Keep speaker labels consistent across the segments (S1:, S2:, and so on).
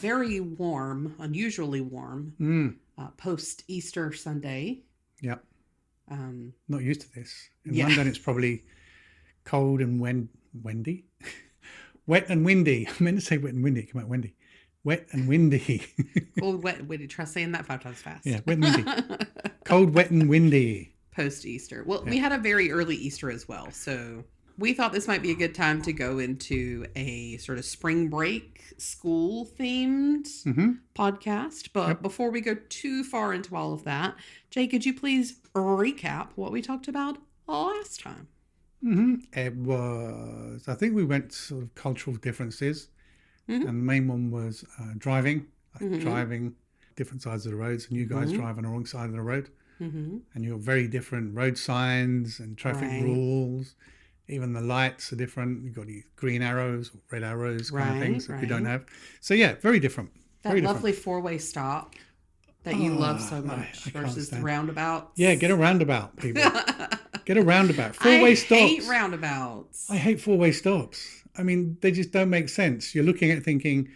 S1: very warm, unusually warm, post-Easter Sunday.
S2: Yep. Not used to this. In London, it's probably cold and windy. Wet and windy. I meant to say wet and windy. Come out windy. Wet and windy.
S1: Cold, wet, windy. Try saying that 5 times fast.
S2: Yeah, wet and windy. Cold, wet and windy.
S1: Post-Easter. Well, we had a very early Easter as well. So we thought this might be a good time to go into a sort of spring break school-themed podcast. But before we go too far into all of that, Jay, could you please recap what we talked about last time?
S2: It was, I think we went sort of cultural differences. And the main one was driving, driving different sides of the roads, and you guys drive on the wrong side of the road. And you're very different road signs and traffic rules. Even the lights are different. You've got these green arrows or red arrows kind of things that we don't have. So yeah, very different.
S1: That lovely four-way stop that you love so much versus the roundabout.
S2: Yeah, get a roundabout, people. Get a roundabout. Four-way stops.
S1: I hate roundabouts.
S2: I hate four-way stops. I mean, they just don't make sense. You're looking at it thinking,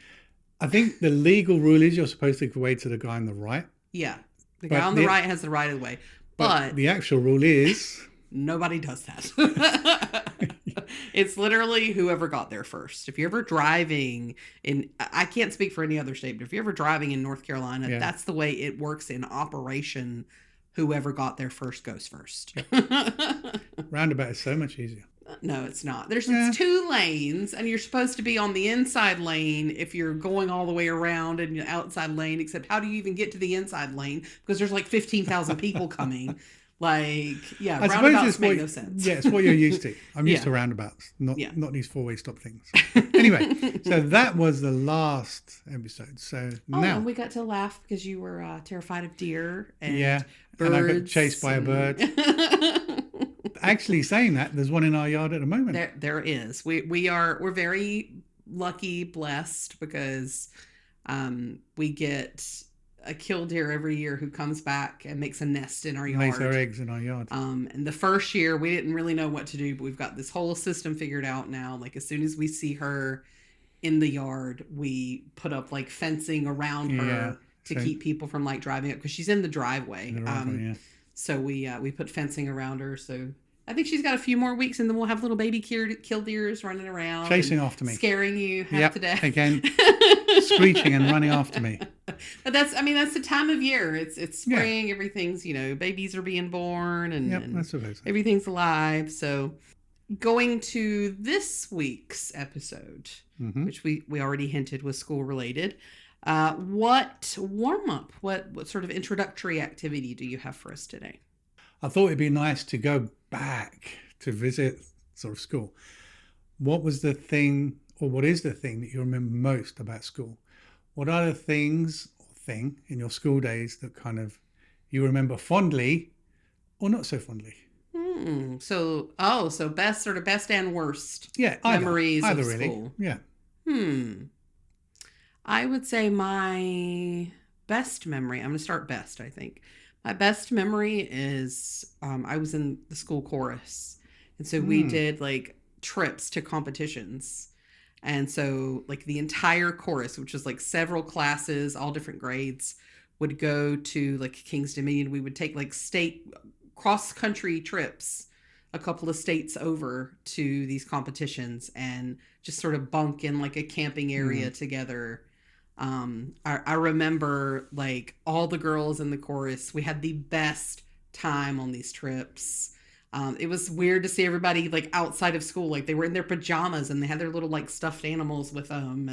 S2: I think the legal rule is you're supposed to give way to the guy on the right.
S1: Yeah. The guy on the right has the right of the way. But
S2: the actual rule is...
S1: Nobody does that. It's literally whoever got there first. If you're ever driving in... I can't speak for any other state, but if you're ever driving in North Carolina, that's the way it works in operation. Whoever got there first goes first.
S2: Roundabout is so much easier.
S1: No, it's not. There's 2 lanes, and you're supposed to be on the inside lane if you're going all the way around and the outside lane, except how do you even get to the inside lane? Because there's like 15,000 people coming. Like, yeah, roundabouts make no sense.
S2: Yeah, it's what you're used to. I'm used to roundabouts, not these four-way stop things. Anyway, so that was the last episode. So now...
S1: and we got to laugh because you were terrified of deer and
S2: and
S1: birds.
S2: I got chased by a bird. Actually, saying that, there's one in our yard at the moment.
S1: There is. We're very lucky, blessed, because we get a killdeer every year who comes back and makes a nest in our yard.
S2: Lays their eggs in our yard.
S1: And the first year we didn't really know what to do, but we've got this whole system figured out now. Like as soon as we see her in the yard, we put up like fencing around her to keep people from like driving up because she's in the driveway. So we put fencing around her. So I think she's got a few more weeks, and then we'll have little baby killdeers running around,
S2: chasing after me,
S1: scaring you half to death
S2: again, screeching and running after me.
S1: But that's the time of year. It's spring. Everything's babies are being born, and
S2: that's what it is.
S1: Everything's alive. So going to this week's episode, which we already hinted was school related. What warm up? What sort of introductory activity do you have for us today?
S2: I thought it'd be nice to go back to visit sort of school. What was the thing, or what is the thing that you remember most about school? What are the things or thing in your school days that kind of you remember fondly or not so fondly?
S1: So best and worst memories
S2: either
S1: of
S2: really.
S1: School.
S2: Yeah.
S1: I would say my best memory, I'm going to start best, I think. My best memory is I was in the school chorus. And so we did like trips to competitions. And so like the entire chorus, which was like several classes, all different grades, would go to like King's Dominion. We would take like state cross-country trips, a couple of states over to these competitions and just sort of bunk in like a camping area together. I remember like all the girls in the chorus, we had the best time on these trips. It was weird to see everybody like outside of school, like they were in their pajamas and they had their little like stuffed animals with them.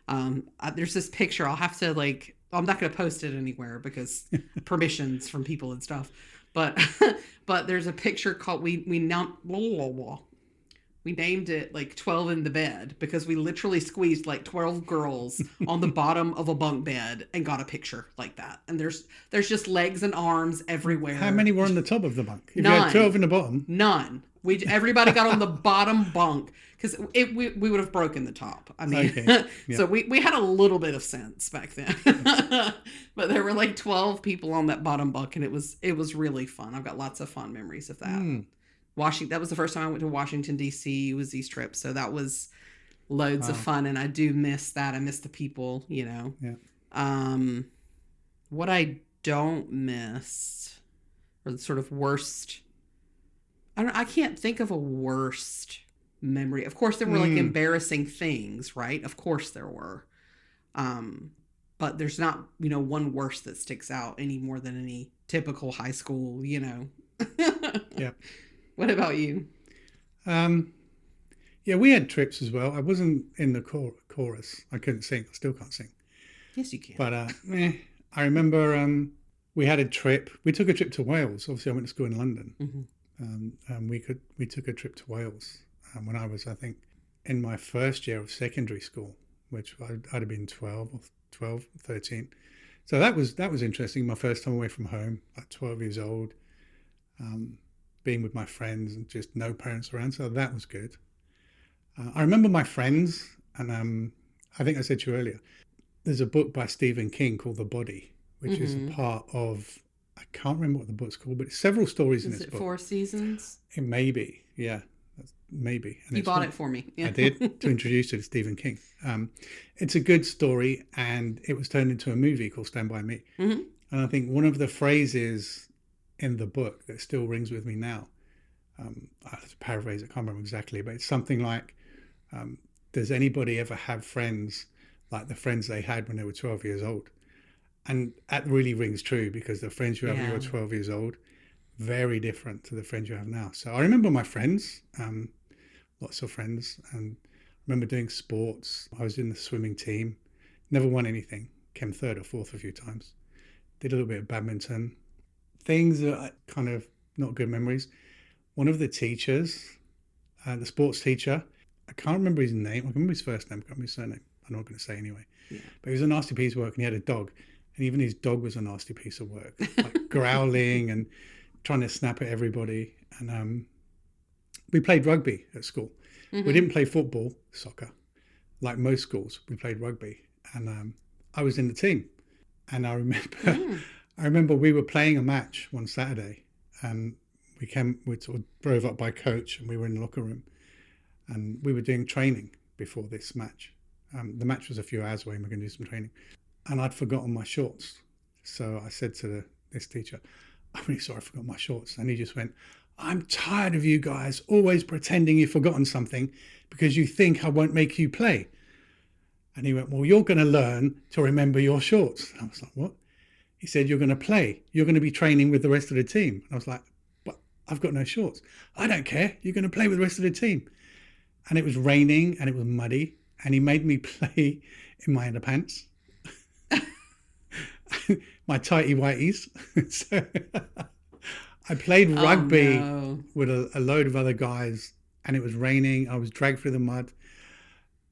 S1: And there's this picture I'll have to like, I'm not going to post it anywhere because permissions from people and stuff. But there's a picture called we named it like 12 in the bed because we literally squeezed like 12 girls on the bottom of a bunk bed and got a picture like that. And there's just legs and arms everywhere.
S2: How many were on the top of the bunk? If
S1: None.
S2: you had 12 in the bottom?
S1: None. Everybody got on the bottom bunk because we would have broken the top. I mean, so we had a little bit of sense back then. But there were like 12 people on that bottom bunk, and it was really fun. I've got lots of fond memories of that. That was the first time I went to Washington, D.C. was these trips. So that was loads of
S2: Wow.
S1: fun, and I do miss that. I miss the people, you know.
S2: Yeah.
S1: What I don't miss, or the sort of worst, I can't think of a worst memory. Of course, there were like
S2: Mm.
S1: embarrassing things, right? Of course there were. Um, but there's not, one worse that sticks out any more than any typical high school,
S2: Yeah.
S1: What about you?
S2: Um, yeah, we had trips as well. I wasn't in the chorus. I couldn't sing. I still can't sing.
S1: Yes, you can.
S2: But I remember we had a trip. We took a trip to Wales. Obviously, I went to school in London. And we took a trip to Wales when I was, I think, in my first year of secondary school, which I'd have been 12, 13. So that was interesting. My first time away from home, like 12 years old, being with my friends and just no parents around. So that was good. I remember my friends, and I think I said to you earlier, there's a book by Stephen King called The Body, which is a part of, I can't remember what the book's called, but it's several stories in this book.
S1: Is it 4 Seasons?
S2: It may be, yeah, maybe.
S1: And you bought it for me.
S2: Yeah. I did, to introduce you to Stephen King. It's a good story, and it was turned into a movie called Stand By Me. And I think one of the phrases in the book that still rings with me now, I have to paraphrase, I can't remember exactly, but it's something like, does anybody ever have friends like the friends they had when they were 12 years old? And that really rings true, because the friends you have when you were 12 years old, very different to the friends you have now. So I remember my friends, lots of friends, and I remember doing sports. I was in the swimming team, never won anything, came third or fourth a few times. Did a little bit of badminton. Things that are kind of not good memories. One of the teachers, the sports teacher, I can't remember his name. I can remember his first name, I can't remember his surname. I'm not going to say anyway. Yeah. But he was a nasty piece of work, and he had a dog. And even his dog was a nasty piece of work, like growling and trying to snap at everybody. And we played rugby at school. We didn't play football, soccer, like most schools. We played rugby, and I was in the team. And I remember we were playing a match one Saturday, and we sort of drove up by coach, and we were in the locker room, and we were doing training before this match. The match was a few hours away, and we're going to do some training. And I'd forgotten my shorts. So I said to this teacher, I'm really sorry I forgot my shorts. And he just went, I'm tired of you guys always pretending you've forgotten something because you think I won't make you play. And he went, well, you're going to learn to remember your shorts. And I was like, what? He said, you're going to play. You're going to be training with the rest of the team. And I was like, but I've got no shorts. I don't care. You're going to play with the rest of the team. And it was raining and it was muddy. And he made me play in my underpants. My tighty whities. So I played rugby with a load of other guys, and it was raining. I was dragged through the mud,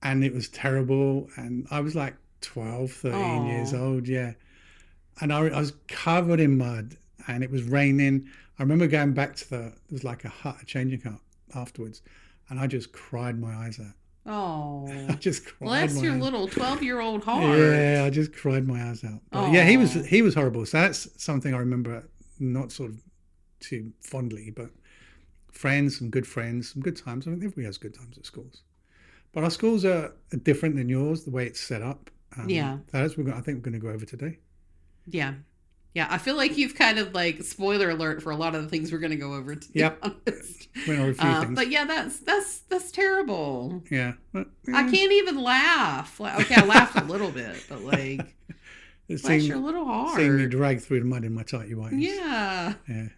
S2: and it was terrible. And I was like 12, 13 years old. Yeah. And I was covered in mud, and it was raining. I remember going back to there was like a hut, a changing hut afterwards, and I just cried my eyes out.
S1: Oh,
S2: I just cried.
S1: Bless your little 12-year-old heart.
S2: Yeah, I just cried my eyes out. But yeah, he was horrible. So that's something I remember, not sort of too fondly, but friends, some good times. I think everybody has good times at schools. But our schools are different than yours, the way it's set up. That's what I think we're going to go over today.
S1: Yeah. Yeah, I feel like you've kind of like spoiler alert for a lot of the things we're going to go over. To be honest.
S2: We're going to a few things.
S1: But yeah, that's terrible.
S2: Yeah.
S1: I can't even laugh. Okay, I laughed a little bit, but like, bless your little heart.
S2: Seeing me drag through the mud in my tighty whities.
S1: Yeah.
S2: Yeah.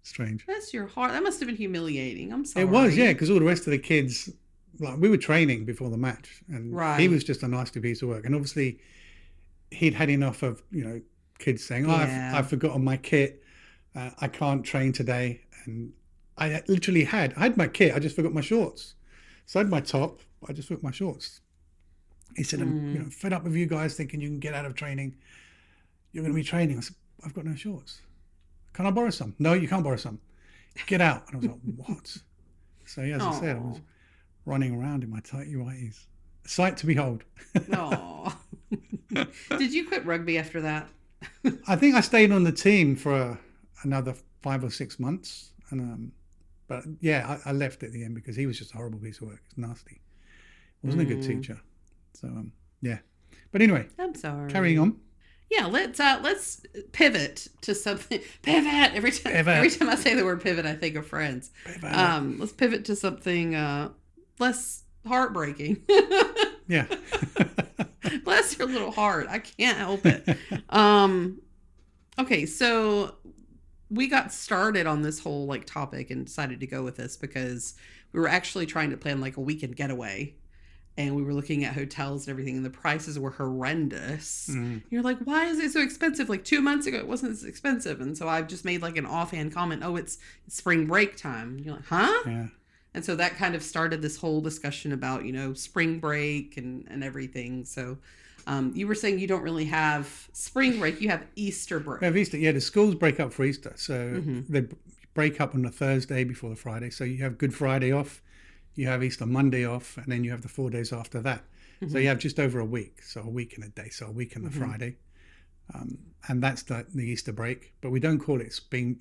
S2: Strange.
S1: Bless your heart. That must have been humiliating. I'm sorry.
S2: It was, yeah, because all the rest of the kids, like we were training before the match, and he was just a nasty piece of work. And obviously, he'd had enough of kids saying, I've forgotten my kit, I can't train today. And I literally I had my kit, I just forgot my shorts. So I had my top, I just forgot my shorts. He said, I'm fed up with you guys thinking you can get out of training. You're going to be training. I said, I've got no shorts. Can I borrow some? No, you can't borrow some. Get out. And I was like, what? So yeah, as I said, I was running around in my tighty whities. A sight to behold.
S1: Oh. Did you quit rugby after that?
S2: I think I stayed on the team for another 5 or 6 months, and but yeah, I left at the end because he was just a horrible piece of work. It's nasty. Wasn't a good teacher. So yeah. But anyway,
S1: I'm sorry.
S2: Carrying on.
S1: Yeah, let's pivot to something. Pivot every time I say the word pivot, I think of Friends.
S2: Pivot.
S1: Let's pivot to something less heartbreaking.
S2: Yeah.
S1: Bless your little heart. I can't help it. Okay, so we got started on this whole like topic and decided to go with this because we were actually trying to plan like a weekend getaway. And we were looking at hotels and everything, and the prices were horrendous. You're like, why is it so expensive? Like 2 months ago, it wasn't as expensive. And so I just made like an offhand comment, oh, it's spring break time. And you're like, huh?
S2: Yeah.
S1: And so that kind of started this whole discussion about, spring break and everything. So you were saying you don't really have spring break, you have Easter break.
S2: We have Easter. Yeah, the schools break up for Easter. So they break up on the Thursday before the Friday. So you have Good Friday off. You have Easter Monday off, and then you have the 4 days after that. So you have just over a week. So a week and a day. So a week and the Friday. And that's the Easter break. But we don't call it spring.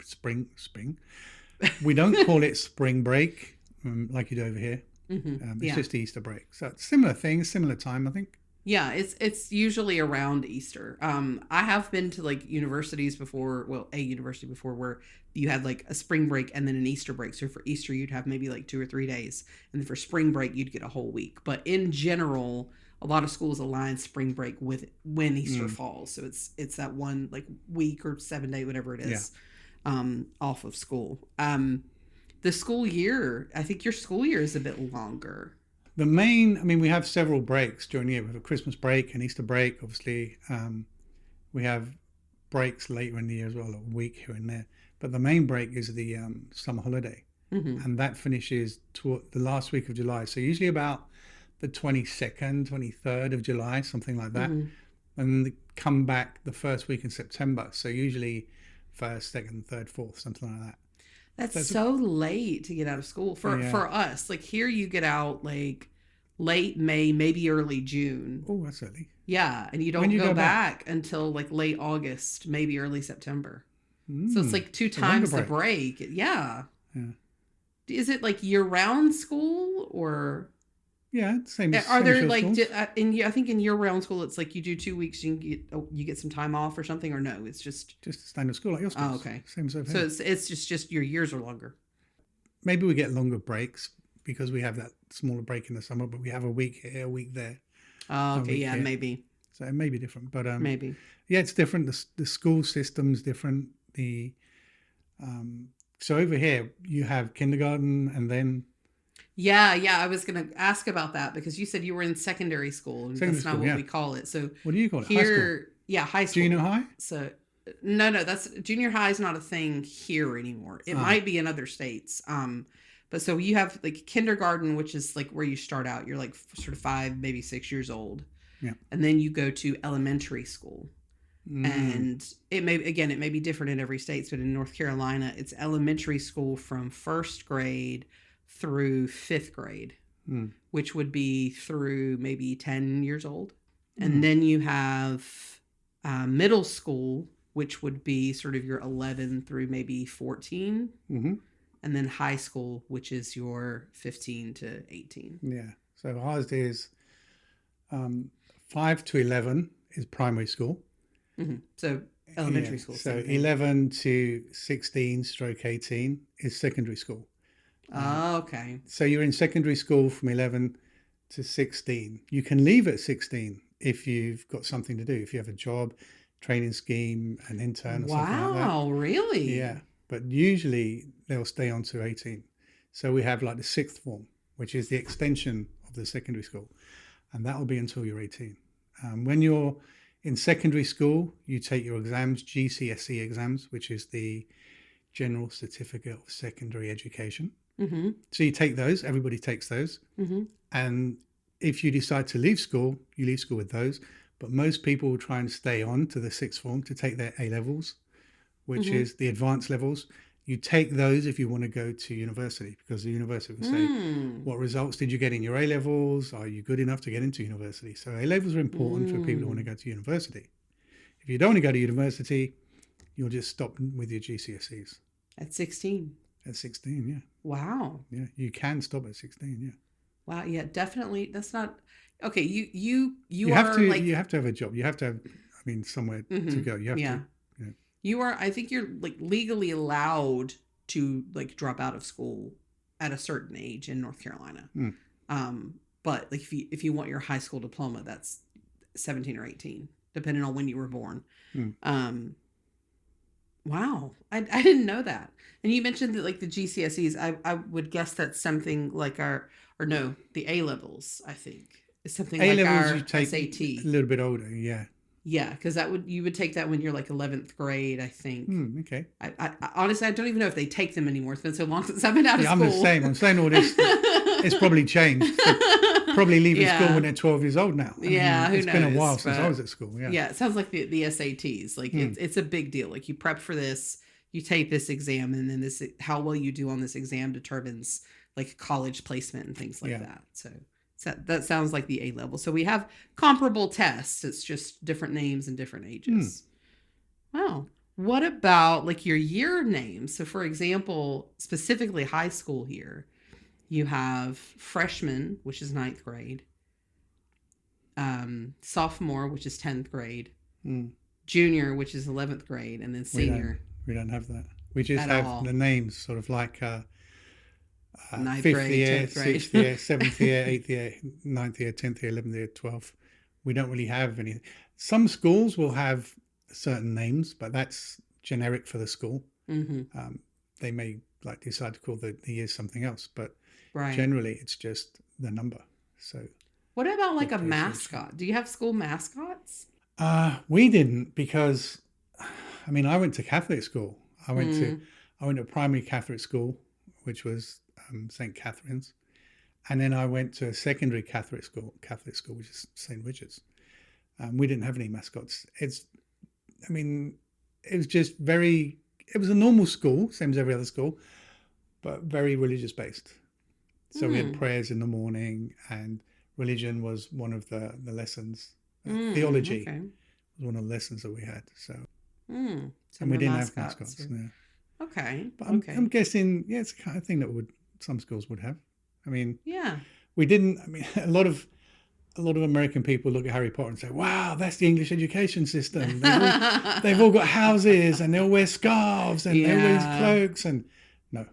S2: We don't call it spring break like you do over here. It's just the Easter break. So it's similar thing, similar time, I think.
S1: Yeah, it's usually around Easter. I have been to like universities before, well, a university before where you had like a spring break and then an Easter break. So for Easter, you'd have maybe like 2 or 3 days. And then for spring break, you'd get a whole week. But in general, a lot of schools align spring break with when Easter falls. So it's that one like week or 7 day, whatever it is, off of school. The school year, I think your school year is a bit longer.
S2: We have several breaks during the year. We have a Christmas break and Easter break, obviously. We have breaks later in the year as well, a week here and there. But the main break is the summer holiday. And that finishes toward the last week of July. So usually about the 22nd, 23rd of July, something like that. And they come back the first week in September. So usually 1st, 2nd, 3rd, 4th, something like that.
S1: That's so late to get out of school for us. Like here you get out like late May, maybe early June.
S2: Oh, that's early.
S1: Yeah, and you don't go back until like late August, maybe early September. So it's like 2 times the break. Yeah. Is it like year-round school or?
S2: Yeah, same.
S1: Are there like I think in year-round school it's like you do 2 weeks, you get some time off or something, or no? It's just
S2: standard school like your school.
S1: Oh, okay.
S2: Same as over
S1: here.
S2: So
S1: it's just your years are longer.
S2: Maybe we get longer breaks because we have that smaller break in the summer, but we have a week here, a week there.
S1: Oh, okay, yeah, here. Maybe.
S2: So it may be different, but
S1: maybe.
S2: Yeah, it's different. The school system's different. So over here you have kindergarten and then.
S1: Yeah. I was going to ask about that because you said you were in secondary school, and that's not what we call it. So
S2: what do you call it?
S1: Here,
S2: high school?
S1: Yeah, high school.
S2: Junior high?
S1: So no, that's junior high is not a thing here anymore. It might be in other states. But so you have like kindergarten, which is like where you start out. You're like sort of 5, maybe 6 years old.
S2: Yeah.
S1: And then you go to elementary school. And it may be different in every state, but in North Carolina, it's elementary school from 1st grade through 5th grade, which would be through maybe 10 years old. And then you have middle school, which would be sort of your 11 through maybe 14. And then high school, which is your 15 to 18.
S2: Yeah. So ours is 5 to 11 is primary school.
S1: So elementary school.
S2: So 11 to 16/18 is secondary school.
S1: Okay.
S2: So you're in secondary school from 11 to 16. You can leave at 16 if you've got something to do. If you have a job, training scheme, an intern or something like that.
S1: Wow, really?
S2: Yeah. But usually they'll stay on to 18. So we have like the 6th form, which is the extension of the secondary school. And that will be until you're 18. When you're in secondary school, you take your exams, GCSE exams, which is the General Certificate of Secondary Education. So you take those, everybody takes those. And if you decide to leave school, you leave school with those. But most people will try and stay on to the 6th form to take their A-levels, which is the advanced levels. You take those if you want to go to university, because the university will say, what results did you get in your A-levels? Are you good enough to get into university? So A-levels are important for people who want to go to university. If you don't want to go to university, you'll just stop with your GCSEs.
S1: At 16?
S2: At 16, yeah.
S1: Wow.
S2: Yeah, you can stop at 16, yeah.
S1: Wow. Yeah, definitely. That's not okay. You
S2: have
S1: are
S2: to
S1: like,
S2: you have to have a job. You have to have, I mean, somewhere to go. You have to,
S1: yeah.
S2: you know.
S1: You are, I think you're like legally allowed to like drop out of school at a certain age in North Carolina.
S2: Mm.
S1: But like if you want your high school diploma, that's 17 or 18, depending on when you were born.
S2: Mm.
S1: Wow. I didn't know that. And you mentioned that like the GCSEs, I would guess that's something like or no, the A levels, I think, is something
S2: A
S1: like
S2: levels you
S1: our
S2: take
S1: SAT.
S2: a little bit older. Yeah.
S1: Yeah, because you would take that when you're like 11th grade, I think.
S2: Okay.
S1: I honestly, I don't even know if they take them anymore. It's been so long since I've been out of
S2: Yeah, I'm
S1: school.
S2: the same. I'm saying all this. It's probably changed. They're probably leaving school when they're 12 years old now. I mean,
S1: who
S2: it's
S1: knows?
S2: been a while since I was at school. Yeah.
S1: Yeah, it sounds like the SATs. Like it's a big deal. Like you prep for this, you take this exam, and then this how well you do on this exam determines like college placement and things like that. So that sounds like the A level. So we have comparable tests. It's just different names and different ages. Wow. What about like your year names? So for example, specifically high school here, you have freshman, which is 9th grade, sophomore, which is 10th grade, junior, which is 11th grade, and then senior.
S2: We don't have that. We just have the names sort of like 5th year, 6th year, 7th year, 8th year, 9th year, 10th year, 11th year, 12th. We don't really have any. Some schools will have certain names, but that's generic for the school. They may like decide to call the year something else, but generally it's just the number. So
S1: what about like a mascot? Do you have school mascots?
S2: We didn't, because I mean, I went to Catholic school. I went to primary Catholic school, which was St. Catherine's, and then I went to a secondary Catholic school, which is St. Richard's. We didn't have any mascots. It was just it was a normal school, same as every other school, but very religious based. So we had prayers in the morning, and religion was one of the lessons. Theology was one of the lessons that we had. So, and we didn't have mascots. No.
S1: Okay.
S2: But I'm guessing, it's the kind of thing that some schools would have. I mean,
S1: yeah,
S2: we didn't. I mean, a lot of American people look at Harry Potter and say, "Wow, that's the English education system. They've all got houses, and they all wear scarves, and they all wear cloaks." And no,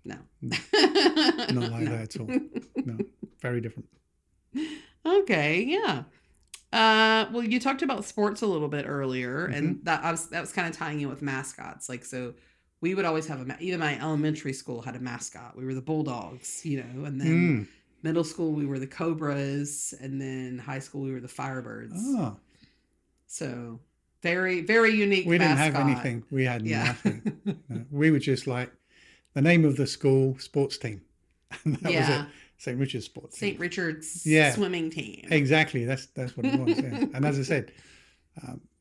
S2: not like that at all. No, very different.
S1: Okay, yeah. Well, you talked about sports a little bit earlier, and that was kind of tying in with mascots. Like, so we would always have even my elementary school had a mascot. We were the Bulldogs, and then middle school we were the Cobras, and then high school we were the Firebirds. Oh. So very, very unique.
S2: We
S1: mascot.
S2: Didn't have anything. We had nothing. No. We were just like the name of the school sports team. And that was it. St. Richard's sports team.
S1: St. Richard's swimming team.
S2: Exactly. That's what it was. Yeah. And as I said,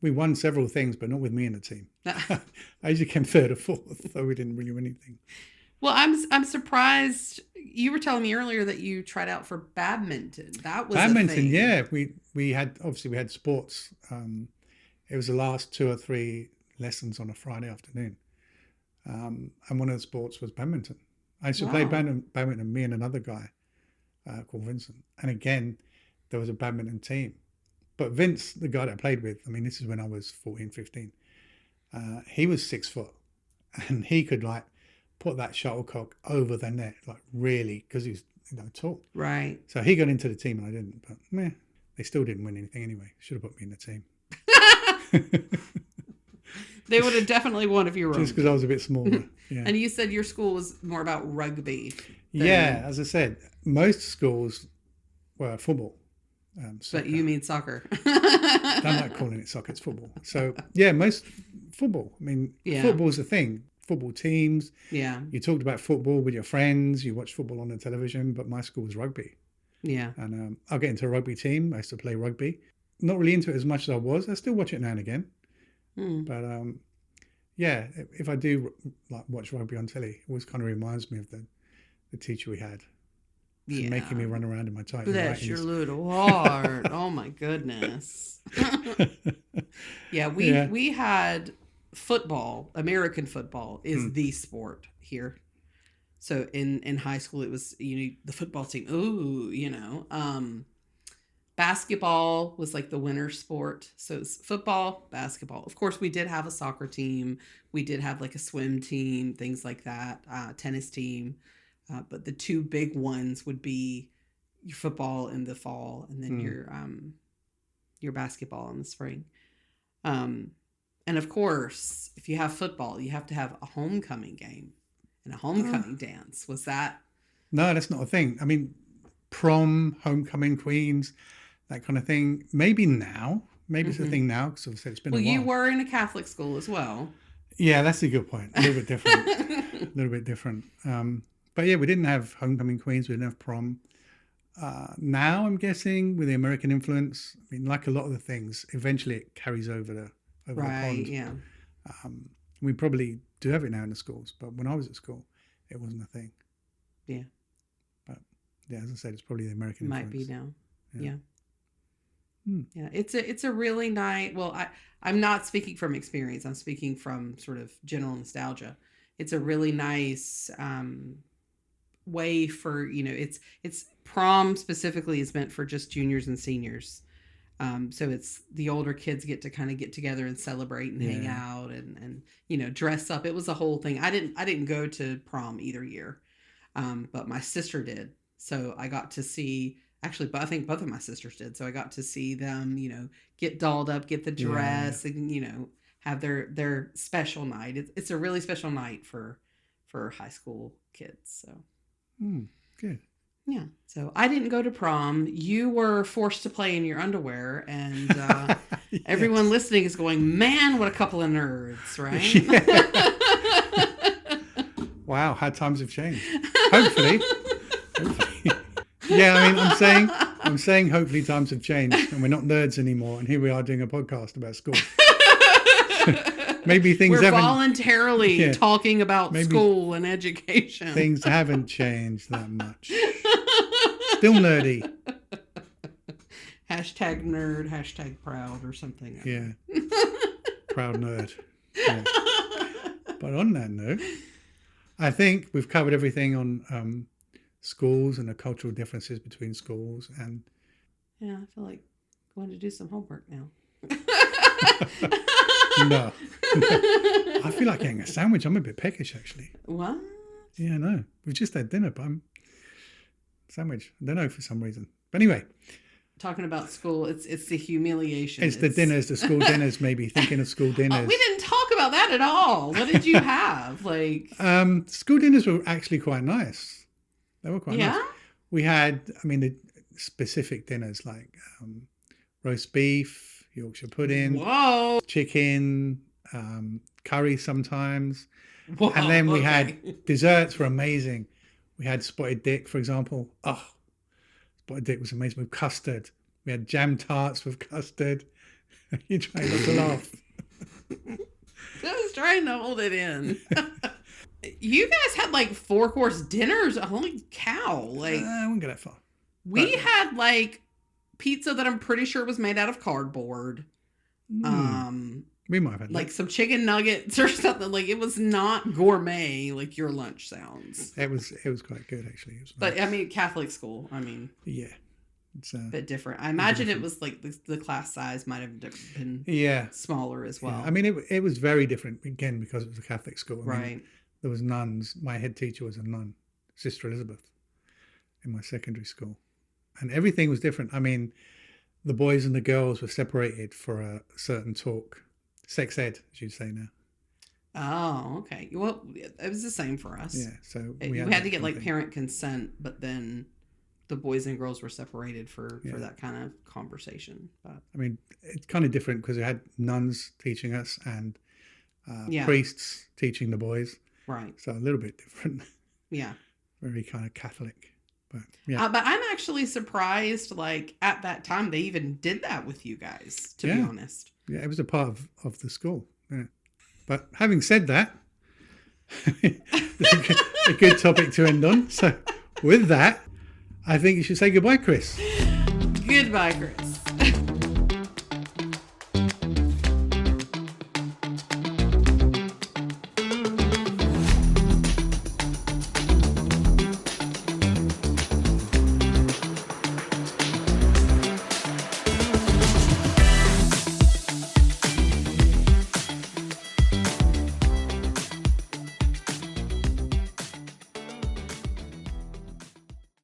S2: we won several things, but not with me in the team. I usually came third or fourth, so we didn't really win anything.
S1: Well, I'm surprised. You were telling me earlier that you tried out for badminton. That was
S2: badminton.
S1: A thing.
S2: Yeah, we had sports. It was the last 2 or 3 lessons on a Friday afternoon, and one of the sports was badminton. I used to play badminton. Me and another guy called Vincent, and again, there was a badminton team. But Vince, the guy that I played with, I mean, this is when I was 14, 15. He was 6 foot, and he could like put that shuttlecock over the net, like really, because he's tall.
S1: Right.
S2: So he got into the team and I didn't, but they still didn't win anything anyway. Should have put me in the team.
S1: They would have definitely won if you were
S2: just because I was a bit smaller. Yeah.
S1: And you said your school was more about rugby.
S2: Yeah, as I said, most schools were football.
S1: But you mean soccer.
S2: I don't like calling it soccer, it's football. So yeah, most football. I mean, football's a thing. Football teams.
S1: Yeah.
S2: You talked about football with your friends. You watched football on the television, but my school was rugby.
S1: Yeah.
S2: And I'll get into a rugby team. I used to play rugby. Not really into it as much as I was. I still watch it now and again. But if I do like watch rugby on telly, it always kind of reminds me of the teacher we had. Yeah. Making me run around in my tight.
S1: Bless your little heart. Oh my goodness. Yeah, we had football. American football is the sport here. So in high school, it was, the football team. Ooh, basketball was like the winter sport. So it's football, basketball. Of course, we did have a soccer team. We did have like a swim team, things like that, tennis team. But the two big ones would be your football in the fall, and then your basketball in the spring. And of course, if you have football, you have to have a homecoming game and a homecoming dance. Was that?
S2: No, that's not a thing. I mean, prom, homecoming queens, that kind of thing. Maybe now. Maybe it's a thing now, because obviously it's been a while.
S1: Well, you were in a Catholic school as well.
S2: Yeah, that's a good point. A little bit different. A little bit different. But yeah, we didn't have homecoming queens. We didn't have prom. Now I'm guessing with the American influence, I mean, like a lot of the things, eventually it carries over the pond.
S1: Yeah.
S2: We probably do have it now in the schools, but when I was at school, it wasn't a thing.
S1: Yeah.
S2: But yeah, as I said, it's probably the American
S1: influence. Might be now. Yeah. Yeah. It's a really nice. Well, I'm not speaking from experience. I'm speaking from sort of general nostalgia. It's a really nice way for, it's prom specifically is meant for just juniors and seniors. So it's the older kids get to kind of get together and celebrate and hang out and dress up. It was a whole thing. I didn't go to prom either year, but my sister did. So I got to see, actually, but I think both of my sisters did. So I got to see them, get dolled up, get the dress, and have their special night. It's a really special night for high school kids. So
S2: good.
S1: Yeah. So I didn't go to prom. You were forced to play in your underwear, and
S2: Yes.
S1: Everyone listening is going, "Man, what a couple of nerds!" Right?
S2: Yeah. Wow, how times have changed. Hopefully. Yeah, I mean, I'm saying hopefully times have changed and we're not nerds anymore, and here we are doing a podcast about school. Maybe things
S1: We're voluntarily talking about school and education.
S2: Things haven't changed that much. Still nerdy.
S1: Hashtag nerd, hashtag proud or something.
S2: Yeah. Proud nerd. Yeah. But on that note, I think we've covered everything on schools and the cultural differences between schools. And
S1: yeah, I feel like going to do some homework now.
S2: No. I feel like getting a sandwich. I'm a bit peckish, actually.
S1: What?
S2: Yeah, I know. We've just had dinner, but I'm sandwich. I don't know for some reason. But anyway.
S1: Talking about school, it's the humiliation.
S2: It's the dinners, the school dinners, maybe. Thinking of school dinners.
S1: Oh, we didn't talk about that at all. What did you have?
S2: School dinners were actually quite nice. They were quite nice. We had, the specific dinners like roast beef, Yorkshire pudding, chicken, curry sometimes. Whoa, and then we had desserts were amazing. We had spotted dick, for example. Oh, spotted dick was amazing with custard. We had jam tarts with custard. You're trying not to laugh.
S1: I was trying to hold it in. You guys had 4-course dinners. Holy cow.
S2: I won't go that far.
S1: We had pizza that I'm pretty sure was made out of cardboard.
S2: We might have had
S1: some chicken nuggets or something. It was not gourmet like your lunch sounds.
S2: It was quite good, actually. It was
S1: but nice. Catholic school.
S2: Yeah, it's
S1: a bit different. I imagine it was the class size might have been smaller as well.
S2: Yeah. It was very different again because it was a Catholic school.
S1: Right.
S2: There was nuns. My head teacher was a nun, Sister Elizabeth, in my secondary school. And everything was different. The boys and the girls were separated for a certain talk. Sex ed, as you say now.
S1: Oh, okay. Well, it was the same for us.
S2: Yeah, so
S1: we had to get parent consent, but then the boys and girls were separated for that kind of conversation. But
S2: it's kind of different because we had nuns teaching us and priests teaching the boys.
S1: Right.
S2: So a little bit different.
S1: Yeah.
S2: Very kind of Catholic. But
S1: but I'm actually surprised, at that time, they even did that with you guys, to be honest.
S2: Yeah, it was a part of the school. Yeah. But having said that, it's a good topic to end on. So with that, I think you should say goodbye, Chris.
S1: Goodbye, Chris.